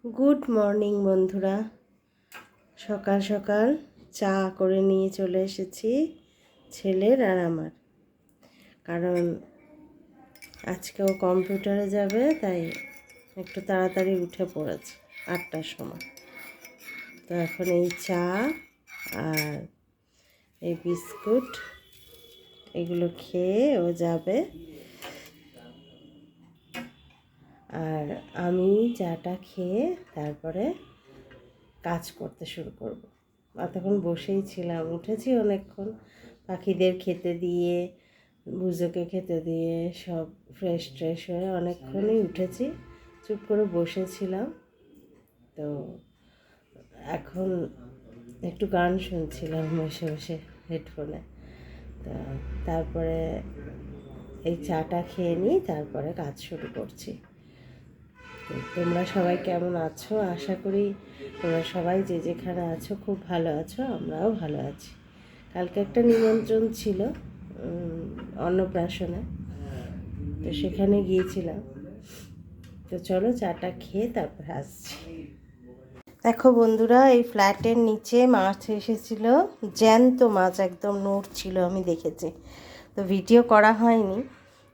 Good morning বন্ধুরা। সকাল সকাল চা করে নিয়ে চলে এসেছি ছেলের আর আমার, কারণ আজকেও কম্পিউটারে যাবে, তাই একটু তাড়াতাড়ি উঠে পড়েছে 8টার সময়। তো এখন এই চা আর এই বিস্কুট এগুলো খেয়ে ও যাবে, আর আমি চাটা খেয়ে তারপরে কাজ করতে শুরু করব। তখন বসেই ছিলাম, উঠেছি অনেকক্ষণ, পাখিদের খেতে দিয়ে বুঝোকে খেতে দিয়ে সব ফ্রেশ হয়ে অনেকক্ষণই উঠেছি, চুপ করে বসেছিলাম। তো এখন একটু গান শুনছিলাম বসে বসে হেডফোনে। তো তারপরে এই চাটা খেয়ে নিই, তারপরে কাজ শুরু করছি। তোমরা সবাই কেমন আছো? আশা করি তোমরা সবাই যে যেখানে আছো খুব ভালো আছো, আমরাও ভালো আছি। কালকে একটা নিমন্ত্রণ ছিল অন্নপ্রাশনে, তো সেখানে গিয়েছিলাম। তো চলো চাটা খেয়ে তারপর আসছি। দেখো বন্ধুরা, এই ফ্ল্যাটের নিচে মাছ এসেছিল, জ্যান্ত মাছ, একদম নড়ছিল, আমি দেখেছি। তো ভিডিও করা হয়নি,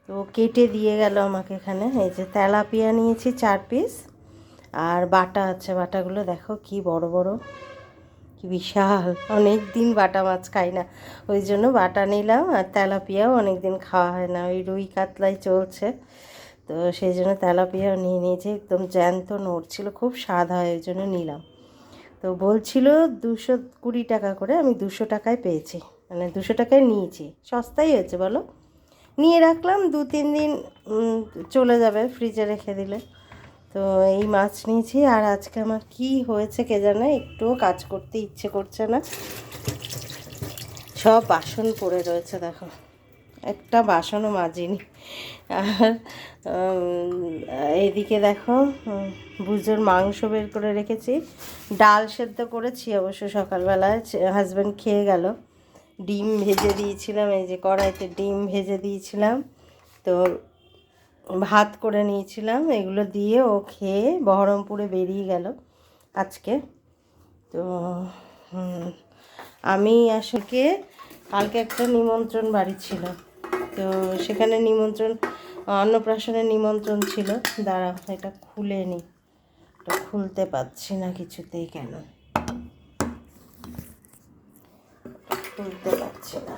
তো কেটে দিয়ে গেল আমাকে এখানে। এই যে তেলাপিয়া নিয়েছি 4 পিস, আর বাটা আছে। বাটাগুলো দেখো কি বড় বড়, কি বিশাল। অনেক দিন বাটা মাছ খাই না, ওই জন্য বাটা নিলাম। আর তেলাপিয়াও অনেক দিন খাওয়া হয় না, ওই রুই কাতলাই চলছে, তো সেই জন্য তেলাপিয়াও নিয়ে নিয়েছি। একদম জ্যান্ত নড়ছিল, খুব স্বাদ হয়, ওই জন্য নিলাম। তো বলছিল 220 টাকা করে, আমি 200 টাকায় পেয়েছি, মানে 200 টাকায় নিয়েছি। সস্তাই হয়েছে বলো। নিয়ে রাখলাম, 2-3 দিন চলে যাবে ফ্রিজে রেখে দিলে। তো এই মাছ নিয়েছি। আর আজকে আমার কি হয়েছে কে জানে, একটুও কাজ করতে ইচ্ছে করছে না। সব বাসন পড়ে রয়েছে, দেখো একটা বাসনও মাজিনি। আর এদিকে দেখো বুঝোর মাংস বের করে রেখেছি, ডাল সেদ্ধ করেছি অবশ্য সকালবেলায়, হাজব্যান্ড খেয়ে গেল। ডিম ভেজে দিয়েছিলাম, এই যে কড়াইতে ডিম ভেজে দিয়েছিলাম, তো ভাত করে নিয়েছিলাম, এগুলো দিয়ে ও খেয়ে বহরমপুরে বেরিয়ে গেল আজকে। তো আমি আসলে কালকে একটা নিমন্ত্রণ বাড়ি ছিল, তো সেখানে নিমন্ত্রণ, অন্নপ্রাশনের নিমন্ত্রণ ছিল। দাঁড়া, এটা খুলে নিই, এটা খুলতে পারছি না কিছুতেই, কেন খুলতে পারছি না।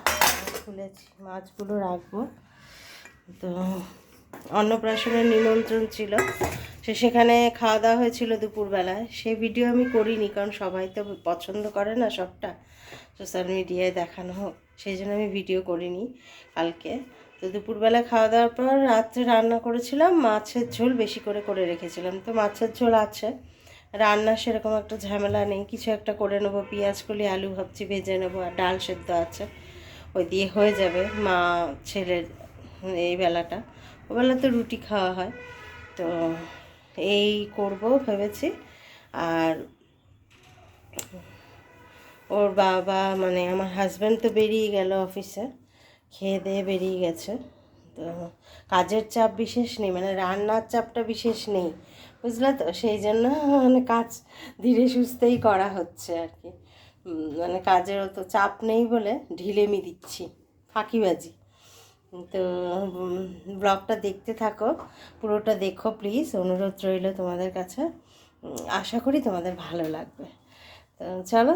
খুলেছি, মাছগুলো রাখবো। তো অন্নপ্রাশনের নিমন্ত্রণ ছিল, সেখানে খাওয়া দাওয়া হয়েছিল দুপুরবেলায়। সেই ভিডিও আমি করিনি, কারণ সবাই তো পছন্দ করে না সবটা সোশ্যাল মিডিয়ায় দেখানো হোক, সেই জন্য আমি ভিডিও করিনি কালকে। তো দুপুরবেলা খাওয়া দাওয়ার পর রাত্রে রান্না করেছিলাম, মাছের ঝোল বেশি করে করে রেখেছিলাম। তো মাছের ঝোল আছে, রান্না সেরকম একটা ঝামেলা নেই, কিছু একটা করে নেবো, পেঁয়াজ কলি আলু ভাবছি ভেজে নেবো, আর ডাল সেদ্ধ আছে, ওই দিয়ে হয়ে যাবে মা ছেলের এই বেলাটা। ওবেলা তো রুটি খাওয়া হয়, তো এই করব ভেবেছি। আর ওর বাবা, মানে আমার হাজব্যান্ড তো বেরিয়ে গেল অফিসে, খেয়ে দিয়ে বেরিয়ে গেছে। তো কাজের চাপ বিশেষ নেই, মানে রান্নার চাপটা বিশেষ নেই, বুঝলে তো, সেই জন্য মানে কাজ ধীরে সুস্থেই করা হচ্ছে আর কি। মানে কাজের অত চাপ নেই বলে ঢিলেমি দিচ্ছি, ফাঁকিবাজি। তো ব্লগটা দেখতে থাকো, পুরোটা দেখো প্লিজ, অনুরোধ রইল তোমাদের কাছে। আশা করি তোমাদের ভালো লাগবে। তো চলো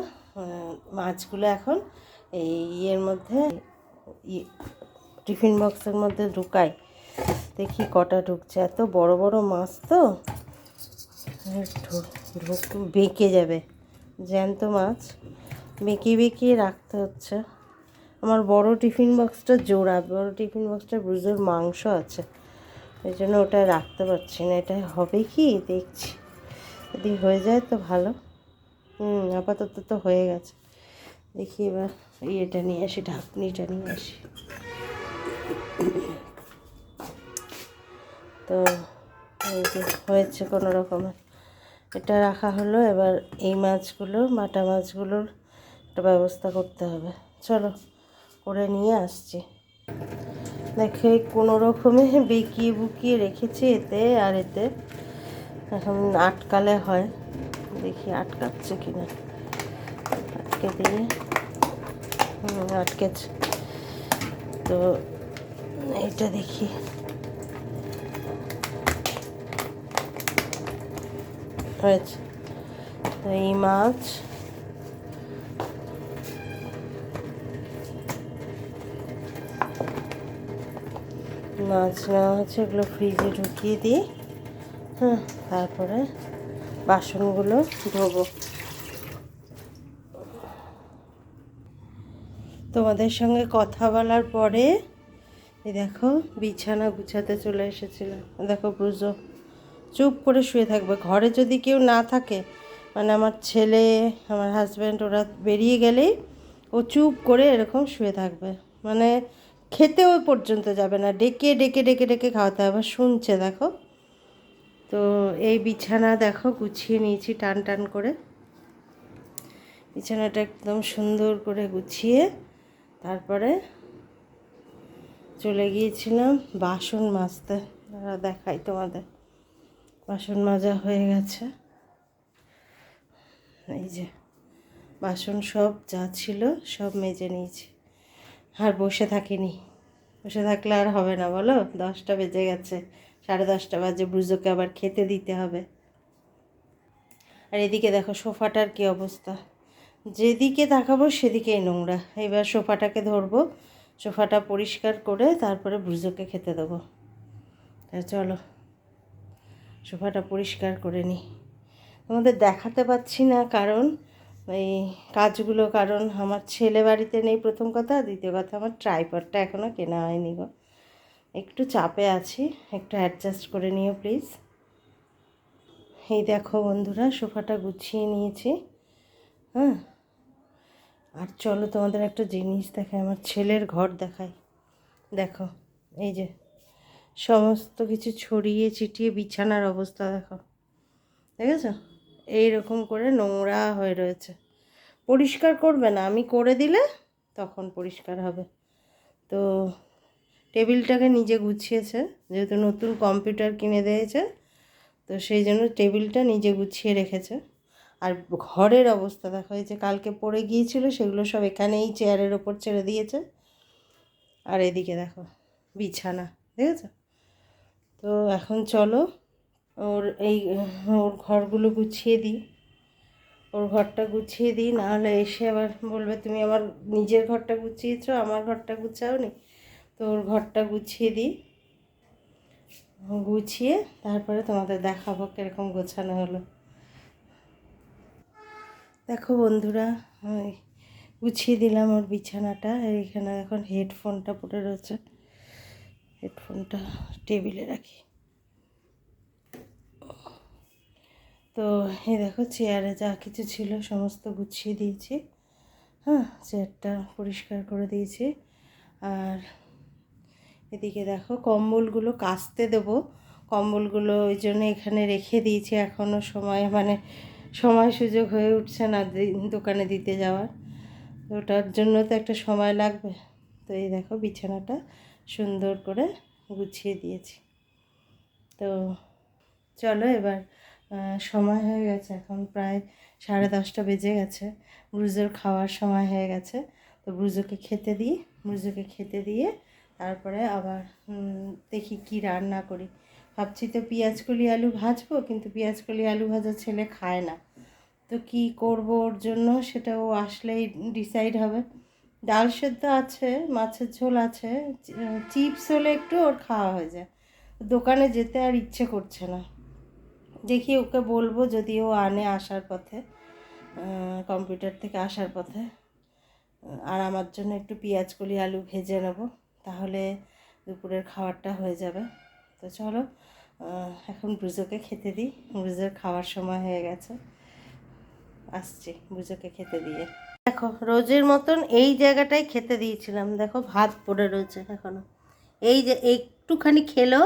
মাছগুলো এখন এই ইয়ের মধ্যে, টিফিন বক্সের মধ্যে ঢুকাই, দেখি কটা ঢুকছে। এত বড় বড় মাছ তো বেঁকে যাবে, জ্যান্ত মাছ বেঁকিয়ে বেঁকিয়ে রাখতে হচ্ছে। আমার বড় টিফিন বক্সটা জোড়া, বড় টিফিন বক্সটা ব্রুজের মাংস আছে, এই জন্য ওটা রাখতে পারছি না। এটা হবে কি দেখছি, যদি হয়ে যায় তো ভালো। আপাতত তো হয়ে গেছে। দেখি এবার ইয়েটা নিয়ে আসি, ঢাকনিটা নিয়ে আসি। তো এই যে হয়েছে কোনো রকমের, এটা রাখা হলো। এবার এই মাছগুলো, বাটা মাছগুলোর একটা ব্যবস্থা করতে হবে, চলো করে নিয়ে আসছি। দেখে কোনো রকমে বেঁকিয়ে বুকিয়ে রেখেছি এতে আর এতে। এখন আটকালে হয়, দেখি আটকাচ্ছে কিনা। আটকে দিয়ে আটকেছে, তো এইটা দেখি। হয়েছে। তো এই মাছ নেওয়া হচ্ছে, এগুলো ফ্রিজে ঢুকিয়ে দিই। হ্যাঁ, তারপরে বাসনগুলো ধোবো। তোমাদের সঙ্গে কথা বলার পরে এই দেখো বিছানা গুছাতে চলে এসেছিলাম। দেখো ব্রুজো চুপ করে শুয়ে থাকবে। ঘরে যদি কেউ না থাকে, মানে আমার ছেলে, আমার হাজব্যান্ড ওরা বেরিয়ে গেলেই ও চুপ করে এরকম শুয়ে থাকবে, মানে খেতেও পর্যন্ত যাবে না, ডেকে ডেকে ডেকে ডেকে খাওয়াতে হবে। শুনছে দেখো। তো এই বিছানা দেখো গুছিয়ে নিয়েছি টান টান করে। বিছানাটা একদম সুন্দর করে গুছিয়ে তারপরে চলে গিয়েছিলাম বাসন মাজতে। দেখাই তোমাদের, বাসন মাজা হয়ে গেছে। এই যে বাসন সব যা ছিল সব মেজে নিয়েছি। আর বসে থাকিনি, বসে থাকলে আর হবে না বলো। 10টা বেজে গেছে, 10:30 বাজে, ব্রুজোকে আবার খেতে দিতে হবে। আর এদিকে দেখো সোফাটার কী অবস্থা, যেদিকে তাকাবো সেদিকেই নোংরা। এবার সোফাটাকে ধরবো, সোফাটা পরিষ্কার করে তারপরে ব্রুজোকে খেতে দেবো। চলো সোফাটা পরিষ্কার করে নিই। তোমাদের দেখাতে পাচ্ছি না কারণ এই কাজগুলো, কারণ আমার ছেলে বাড়িতে নেই প্রথম কথা, দ্বিতীয় কথা আমার ট্রাইপডটা এখনও কেনা হয়নি গো। একটু চাপে আছি, একটু অ্যাডজাস্ট করে নিও প্লিজ। এই দেখো বন্ধুরা সোফাটা গুছিয়ে নিয়েছি। হ্যাঁ, আর চলো তোমাদের একটা জিনিস দেখাই, আমার ছেলের ঘর দেখাই। দেখো এই যে সমস্ত কিছু ছড়িয়ে ছিটিয়ে বিছানার অবস্থা দেখো, দেখেছো? এইরকম করে নোংরা হয়ে রয়েছে। পরিষ্কার করবে না, আমি করে দিলে তখন পরিষ্কার হবে। তো টেবিলটাকে নিজে গুছিয়েছে, যেহেতু নতুন কম্পিউটার কিনে দিয়েছে, তো সেই জন্য টেবিলটা নিজে গুছিয়ে রেখেছে। আর ঘরের অবস্থা দেখো, এই যে কালকে পড়ে গিয়েছিল সেগুলো সব এখানেই চেয়ারের ওপর ছেড়ে দিয়েছে। আর এদিকে দেখো বিছানা, দেখেছো? তো এখন চলো ওর ঘরগুলো গুছিয়ে দিই, ওর ঘরটা গুছিয়ে দিই, নাহলে এসে আবার বলবে তুমি আমার নিজের ঘরটা গুছিয়েছো, আমার ঘরটা গুছাও নি। তো ওর ঘরটা গুছিয়ে দিই, গুছিয়ে তারপরে তোমাদের দেখাবো কীরকম গোছানো হলো। দেখো বন্ধুরা, গুছিয়ে দিলাম ওর বিছানাটা। এইখানে এখন হেডফোনটা পড়ে রয়েছে, হেডফোনটা টেবিলে রাখি। তো এই দেখো চেয়ারে যা কিছু ছিল সমস্ত গুছিয়ে দিয়েছি। হ্যাঁ, চেয়ারটা পরিষ্কার করে দিয়েছি। আর এদিকে দেখো কম্বলগুলো কাচতে দেবো, কম্বলগুলো ওই জন্য এখানে রেখে দিয়েছি। এখনও সময় সুযোগ হয়ে উঠছে না দোকানে দিতে যাওয়ার, ওটার জন্য তো একটা সময় লাগবে। তো এই দেখো বিছানাটা সুন্দর করে গুছিয়ে দিয়েছি। তো চলো এবার সময় হয়ে গেছে, এখন প্রায় 10:30 বেজে গেছে, ব্রুজোর খাওয়ার সময় হয়ে গেছে। তো ব্রুজোকে খেতে দিয়ে তারপরে আবার দেখি কি রান্না করি। ভাবছি তো পেঁয়াজকলি আলু ভাজবো, কিন্তু পেঁয়াজকলি আলু ভাজা ছেলে খায় না। তো কি করব ওর জন্য সেটা ও আসলেই ডিসাইড হবে। ডাল সেদ্ধ আছে, মাছের ঝোল আছে, চিপস হলে একটু ওর খাওয়া হয়ে যায়। দোকানে যেতে আর ইচ্ছে করছে না। দেখি ওকে বলবো যদি ও আনে আসার পথে, কম্পিউটার থেকে আসার পথে। আর আমার জন্য একটু পেঁয়াজকলি আলু ভেজে নেব, তাহলে দুপুরের খাবারটা হয়ে যাবে। তো চলো এখন ব্রুজোকে খেতে দিই, ব্রুজোর খাওয়ার সময় হয়ে গেছে। আসছি ব্রুজোকে খেতে দিয়ে। দেখো রোজের মতন এই জায়গাটায় খেতে দিয়েছিলাম, দেখো ভাত পড়ে রয়েছে এখনও। এই যে একটুখানি খেলো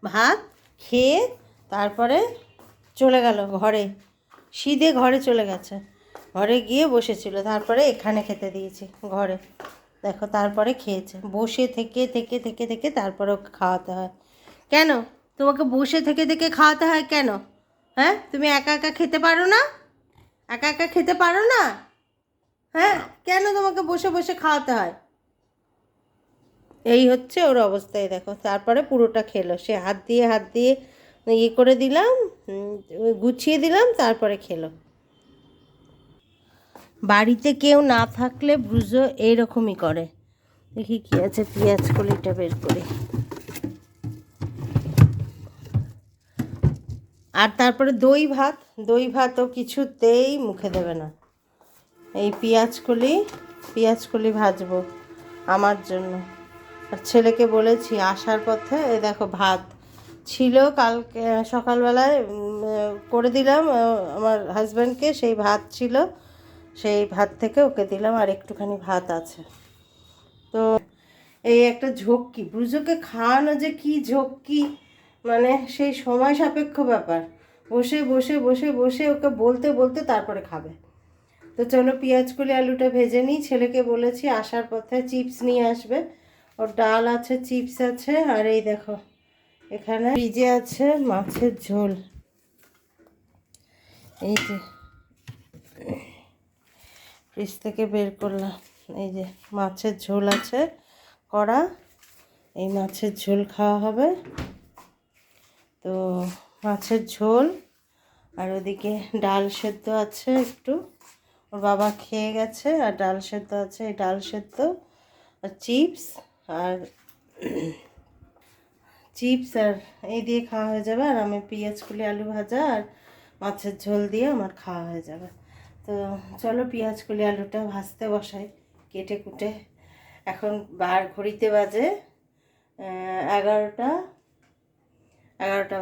ভাত, খেয়ে তারপরে চলে গেল ঘরে, সিধে ঘরে চলে গেছে, ঘরে গিয়ে বসেছিল। তারপরে এখানে খেতে দিয়েছি ঘরে, দেখো তারপরে খেয়েছে। বসে থেকে থেকে থেকে থেকে তারপরে ওকে খাওয়াতে হয়। কেন তোমাকে বসে থেকে থেকে খাওয়াতে হয় কেন? হ্যাঁ, তুমি একা একা খেতে পারো না? একা একা খেতে পারো না? হ্যাঁ, কেন তোমাকে বসে বসে খাওয়াতে হয়? এই হচ্ছে ওর অবস্থায় দেখো। তারপরে পুরোটা খেলো, সে হাত দিয়ে ইয়ে করে দিলাম, গুছিয়ে দিলাম, তারপরে খেলো। বাড়িতে কেউ না থাকলে ব্রুজো এইরকমই করে। দেখি কি আছে, পেঁয়াজ কলিটা বের করি। আর তারপরে দই ভাতও কিছুতেই মুখে দেবে না। এই পেঁয়াজ কলি ভাজবো আমার জন্য। আর ছেলেকে বলেছি আসার পথে, এই দেখো ভাত ছিল কালকে সকালবেলায় করে দিলাম আমার হাজব্যান্ডকে, সেই ভাত ছিল, সেই ভাত থেকে ওকে দিলাম, আর একটুখানি ভাত আছে। তো এই একটা ঝক্কি, ব্রুজোকে খাওয়ানো যে কি ঝক্কি, মানে সেই সময় সাপেক্ষ ব্যাপার। বসে বসে বসে বসে ওকে বলতে বলতে তারপরে খাবে। তো চলো পেঁয়াজ কলি আলুটা ভেজে নিই। ছেলেকে বলেছি আসার পথে চিপস নিয়ে আসবে। ওর ডাল আছে, চিপস আছে, আর এই দেখো এখানে ফ্রিজে আছে মাছের ঝোল। এই যে ফ্রিজ থেকে বের করলাম, এই যে মাছের ঝোল আছে করা, এই মাছের ঝোল খাওয়া হবে। তো মাছের ঝোল, আর ওদিকে ডাল সেদ্ধ আছে একটু, ওর বাবা খেয়ে গেছে, আর ডাল সেদ্ধ আছে, এই ডাল সেদ্ধ আর চিপস, আর এই দিয়ে খাওয়া হয়ে যাবে। আর আমি পেঁয়াজ কলি আলু ভাজা আর মাছের ঝোল দিয়ে আমার খাওয়া হয়ে যাবে। তো চলো পেঁয়াজ কলি আলুটা ভাজতে বসাই কেটে কুটে। এখন ঘড়িতে বাজে 11টা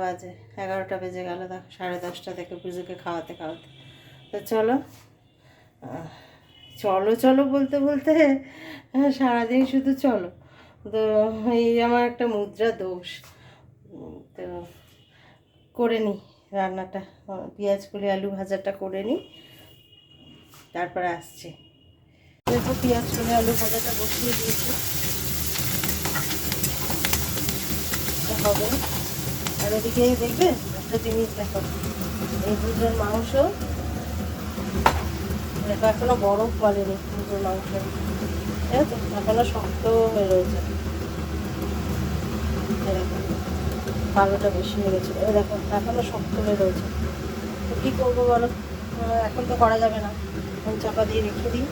বাজে, 11টা বেজে গেল। দেখো 10:30 থেকে পুজোকে খাওয়াতে খাওয়াতে। তো চলো চলো চলো বলতে বলতে সারাদিন শুধু চলো। তো এই আমার একটা মুদ্রা দোষ। তো করে নিই রান্নাটা, পেঁয়াজ কলি আলু ভাজাটা করে নিই, তারপরে আসছি। দেখো পেঁয়াজ কলি আলু ভাজাটা বসিয়ে দিয়েছি, হবে। আর ওদিকে দেখবে একটা জিনিস দেখো, এই দুধের মাংস দেখো এখনো বরফ বলেনি। দুধের মাংস ঠিক আছে, এখনো শক্ত হয়ে রয়েছে। ভালোটা বেশি হয়ে গেছিলো, দেখো এখনো শক্ত হয়ে রয়েছে। তো কী করবো বলো, এখন তো করা যাবে না, এখন চাপা দিয়ে রেখে দিই।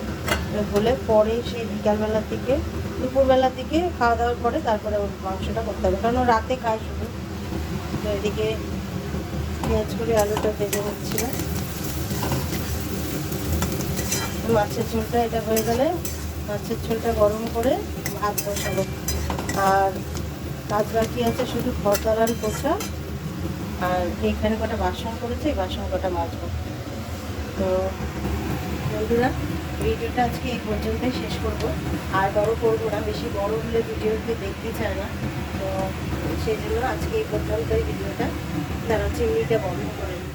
হলে পরে সেই বিকালবেলার দিকে দুপুরবেলার দিকে খাওয়া দাওয়ার পরে তারপরে ওর মাংসটা করতে হবে, কারণ ও রাতে খায় শুধু। তো এদিকে পেঁয়াজ করে আলুটা ভেজে নিচ্ছিলাম। মাছের ঝোলটা এটা হয়ে গেলে মাছের ঝোলটা গরম করে ভাত বসাবো। আর কাজ বাকি আছে শুধু ঘর দালান পোছা, আর এইখানে কটা বাসন করেছে, এই বাসন কটা মাজবো। তো বন্ধুরা ভিডিওটা আজকে এই পর্যন্তই শেষ করব, আর বড় করবো না, বেশি বড় হলে ভিডিওতে দেখতে চায় না। তো সেই জন্য আজকে এই পর্যন্তই ভিডিওটা, তারা চিমনিটা বন্ধ করে নিই।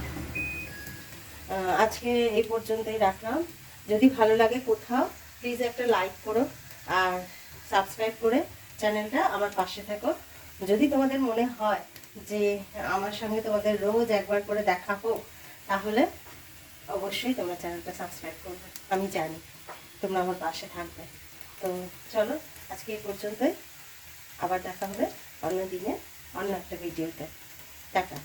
আজকে এই পর্যন্তই রাখলাম। যদি ভালো লাগে কোথাও প্লিজ একটা লাইক করো, আর সাবস্ক্রাইব করে চ্যানেলটা আমার পাশে থাকো। যদি তোমাদের মনে হয় যে আমার সঙ্গে তোমাদের রোজ একবার করে দেখা হোক, তাহলে অবশ্যই তোমরা চ্যানেলটা সাবস্ক্রাইব করবে। আমি জানি তোমরা আমার পাশে থাকবে। তো চলো আজকে এই পর্যন্তই, আবার দেখা হবে অন্য দিনে অন্য একটা ভিডিওতে। টাটা।